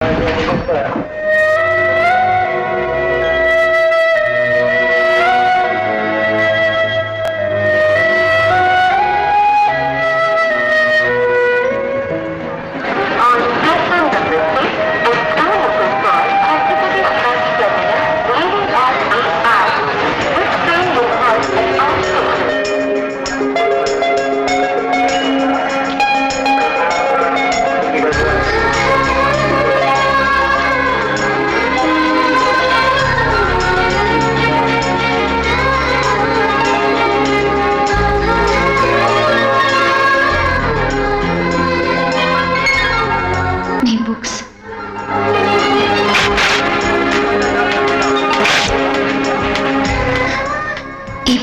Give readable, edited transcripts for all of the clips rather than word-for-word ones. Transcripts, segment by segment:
ఈ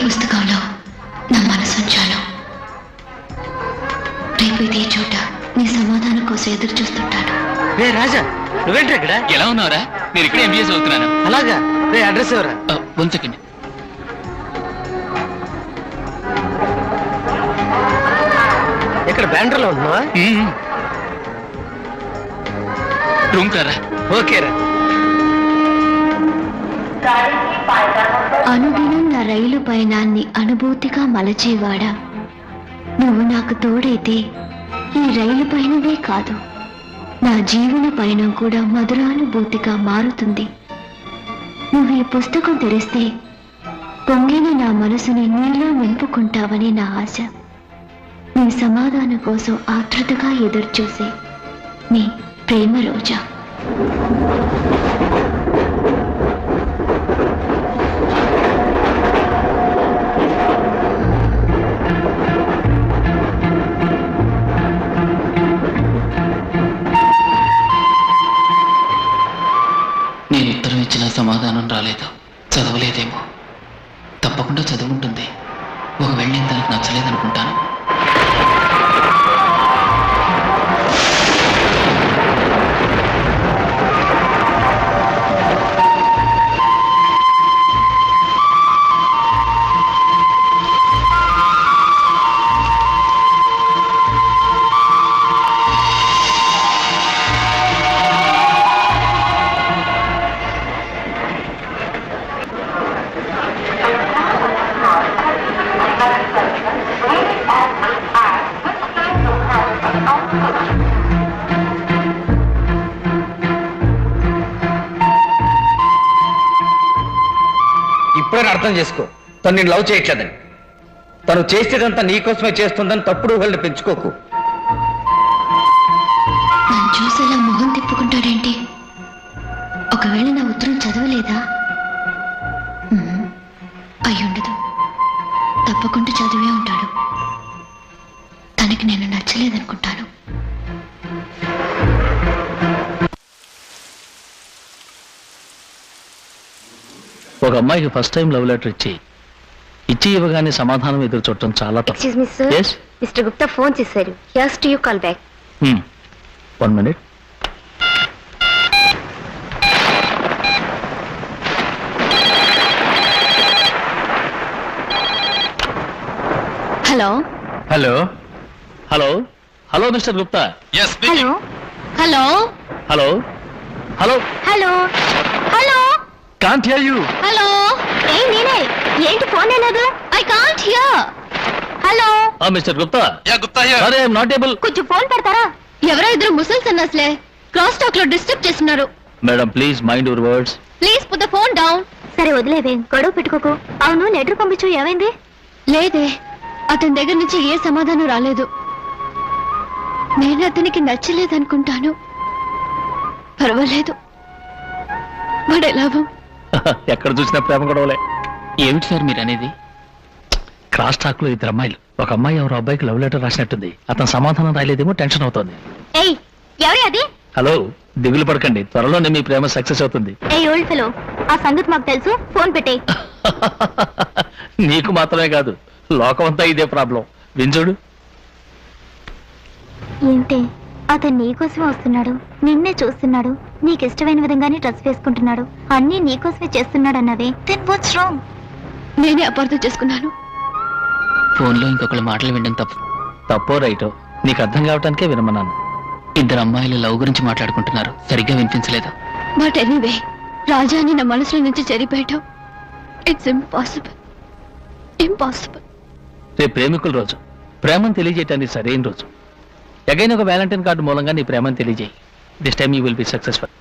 పుస్తకంలో నా మనసుంచాను. రేపు ఇదే చోట నీ సమాధానం కోసం ఎదురు చూస్తుంటాను. రే రాజా, నువ్వేంటి ఇక్కడ? ఎలా ఉన్నావురా? నేను ఇక్కడ ఎంబీఏ చదువుతున్నాను. అలాగా? రే అడ్రస్ ఎవరా? 1 సెకండ్. ఇక్కడ బ్యాండ్రలో ఉంటున్నావా? రూమ్ కారా? ఓకేరా. అనుదినం నా రైలు పయనాన్ని అనుభూతిగా మలచేవాడా, నువ్వు నాకు తోడైతే ఈ రైలు పయనమే కాదు, నా జీవన పయనం కూడా మధురానుభూతిగా మారుతుంది. నువ్వు ఈ పుస్తకం తెరిస్తే పొంగిన నా మనసుని నీలో నింపుకుంటావని నా ఆశ. నీ సమాధానం కోసం ఆతృతగా ఎదురుచూసే నీ ప్రేమ రోజా. నేను ఉత్తరం ఇచ్చిన సమాధానం రాలేదు, చదవలేదేమో. తప్పకుండా చదువుంటుంది. ఒకవేళ నేను తనకు నచ్చలేదనుకుంటాను. ఇప్పుడైనా అర్థం చేసుకో, తను నేను లవ్ చేయట్లేదని. తను చేసేదంతా నీకోసమే చేస్తుందని తప్పుడు ఊహల్ని పెంచుకోకు. నన్ను చూసేలా మొహం తిప్పుకుంటాడేంటి? ఒకవేళ నా ఉత్తరం చదవలేదా? అయ్యుండదు, తప్పకుండా చదివే ఉంటాడు. తనకి నేను నచ్చలేదనుకుంటాను. ఒక అమ్మాయికి ఫస్ట్ టైం లవ్ లెటర్ ఇచ్చి ఇవ్వగానే సమాధానం ఎదురు చూడటం చాలా తప్పు. Excuse me sir, Yes? Mister Gupta phone చేశారు. Here's to you call back. 1 minute. Hello hello hello hello mister Gupta. Hello hello hello hello hello hello can't hear you. Hello నేనే. ఏంటి ఫోన్ లేదు? I can't hear. Hello mister Gupta. Gupta sorry, I'm not able. కొంచెం phone పెడతారా? ఎవరో ఇద్దరు ముసల్స్ అన్నస్లే cross talk లో డిస్టర్బ్ చేస్తున్నారు. Madam please mind your words. Please put the phone down. సరే వదిలేవే, గొడవ పెట్టుకోకు. అవును, లెటర్ పంపించు, ఏమైంది? లేదే, అతని దగ్గర నుంచి ఏ సమాధానం రాలేదు. నేను అతనికి నచ్చలేదనుకుంటాను. పర్వాలేదు, వాడే లాభం. ఎక్కడ చూసినా ప్రేమ గొడవలే. ఏమిటి సార్ మీరు అనేది? క్రాస్ టాక్ లో 2 అమ్మాయిలు. ఒక అమ్మాయి ఎవరో అబ్బాయికి లవ్ లెటర్ రాసినట్టుంది. అతను సమాధానం రాయలేదేమో, టెన్షన్ అవుతోంది. ఏయ్, ఎవరి అది? హలో, దిగులు పడకండి, త్వరలోనే మీ ప్రేమ సక్సెస్ అవుతుంది. ఏయ్ ఓల్డ్ ఫెలో, ఆ సంగతి మాకు తెలుసు, ఫోన్ పెట్టేయ్. నీకు మాత్రమే కాదు, లోకమంతా ఇదే ప్రాబ్లం. వింజుడు. ఏంటి, అతను నీకోసమే వస్తున్నాడు, నిన్నే చూస్తున్నాడు, నీకు ఇష్టమైన విధంగానే డ్రెస్ వేసుకుంటున్నాడు, అన్నీ నీకోసమే చేస్తున్నాడు అన్నవే. Then what's wrong? నేనే అపార్థం చేసుకున్నాను. ఫోన్లో ఇంకొకళ్ళ మాటలు వినడం తప్పు. తప్పో రైటో నీకు అర్థం కావటానికే వినమన్నాను. ఇద్దరు అమ్మాయిలు లవ్ గురించి మాట్లాడుకుంటున్నారు. సరిగ్గా వినిపించలేదు. బట్ ఎనీవే, రాజాని నా మనసులో నుంచి చెరిపేయటం ఇట్స్ ఇంపాసిబుల్. ఇంపాసిబుల్. రేపు ప్రేమికుల రోజు. ప్రేమను తెలియజేయటానికి సరైన రోజు. ఎగైన ఒక వ్యాలంటైన్ కార్డు మూలంగా నీ ప్రేమను తెలియజేయి. This time you will be successful.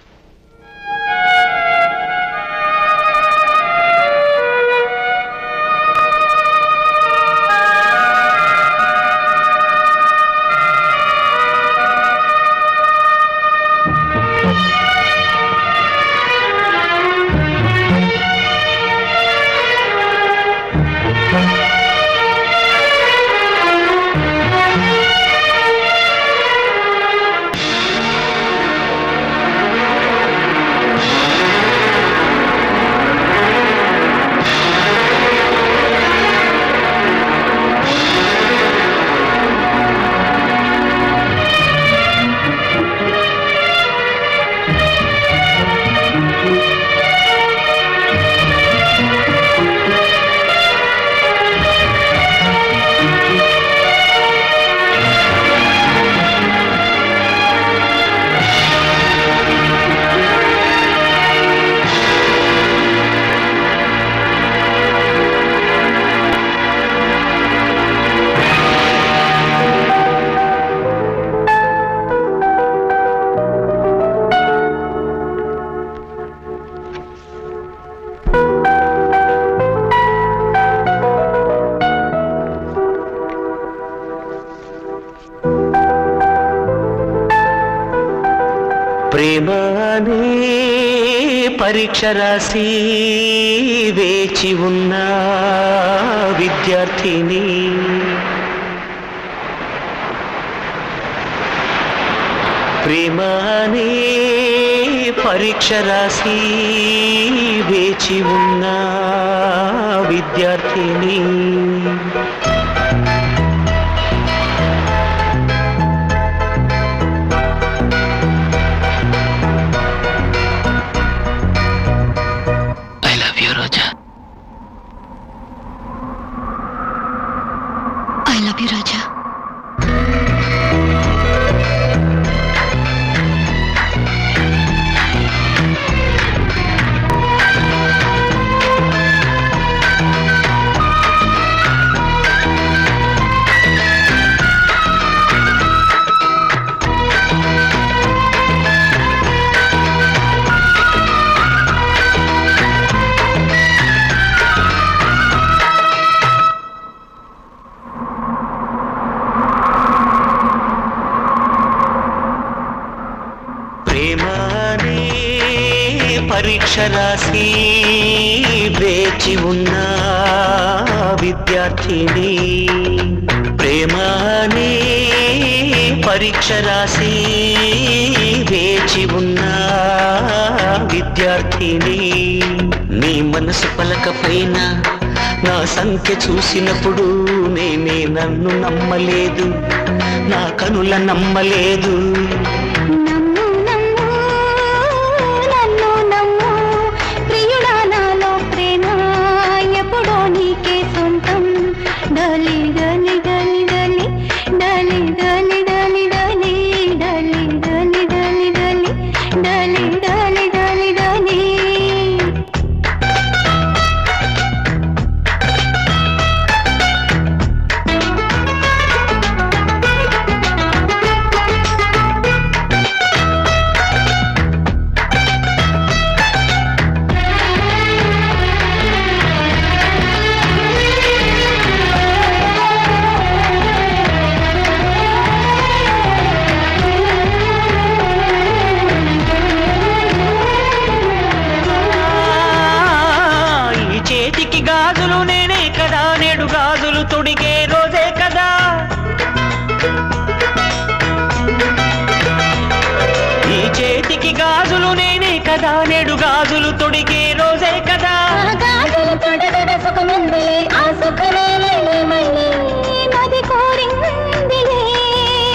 ప్రేమనే పరీక్ష రాసి వేచి ఉన్న విద్యార్థిని, ప్రేమనే పరీక్ష రాసి వేచి ఉన్న విద్యార్థిని, ఐ లవ్ యూ రాజా. ప్రేమనే పరీక్ష రాసి వేచి ఉన్న విద్యార్థిని, ప్రేమనే పరీక్ష రాసి వేచి ఉన్న విద్యార్థిని, నీ మనసు పలకపైన నా సంఖ్య చూసినప్పుడు నేనే నన్ను నమ్మలేదు, నా కనుల నమ్మలేదు. గాజులు నేనే కదా, నేడు గాజులు తొడిగే రోజే కదా, ఈ చేతికి గాజులు నేనే కదా, నేడు గాజులు తొడిగే రోజే కదా,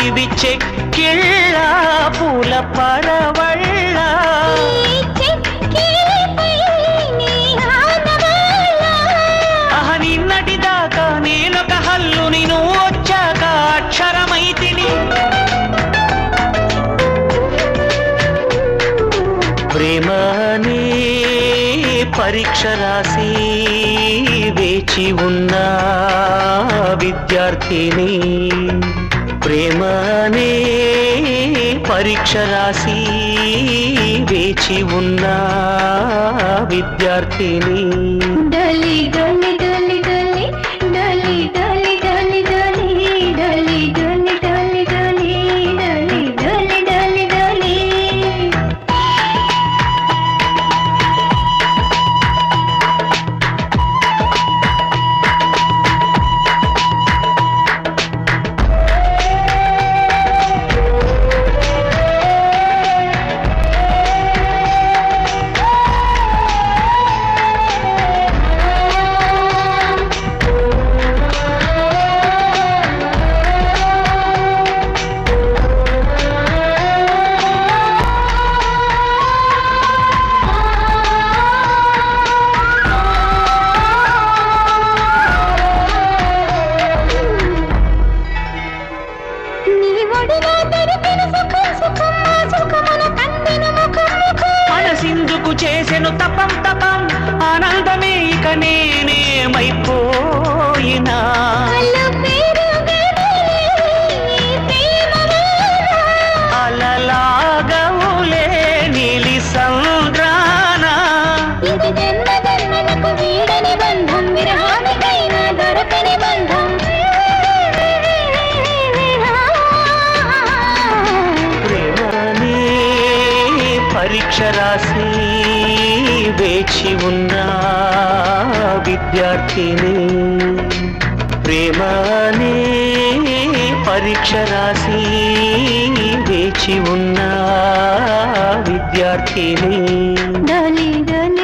ఇవి చెక్కిళ్ళ పూల పరవళ్ళ, నిన్నటి దాకా నేనొక హల్లుని, నువ్వు వచ్చాక అక్షరమైతిని. ప్రేమనే పరీక్ష రాసి వేచి ఉన్న విద్యార్థిని ప్రేమనే పరీక్ష రాసి వేచి ఉన్న విద్యార్థిని డలి డలి డలి డలి డలి డలి డలి డలి డలి డలి డలి డలి డలి డలి డలి మనసిందుకు చేసెను తపం తపం ఆనందమే ఇక నేనేమైపోయినా అలలాగవులే నీలి సంద్రాన ప్రేమనే పరీక్ష రాసి వేచి ఉన్న విద్యార్థిని ప్రేమనే పరీక్ష రాసి వేచి ఉన్న విద్యార్థిని డలి డలి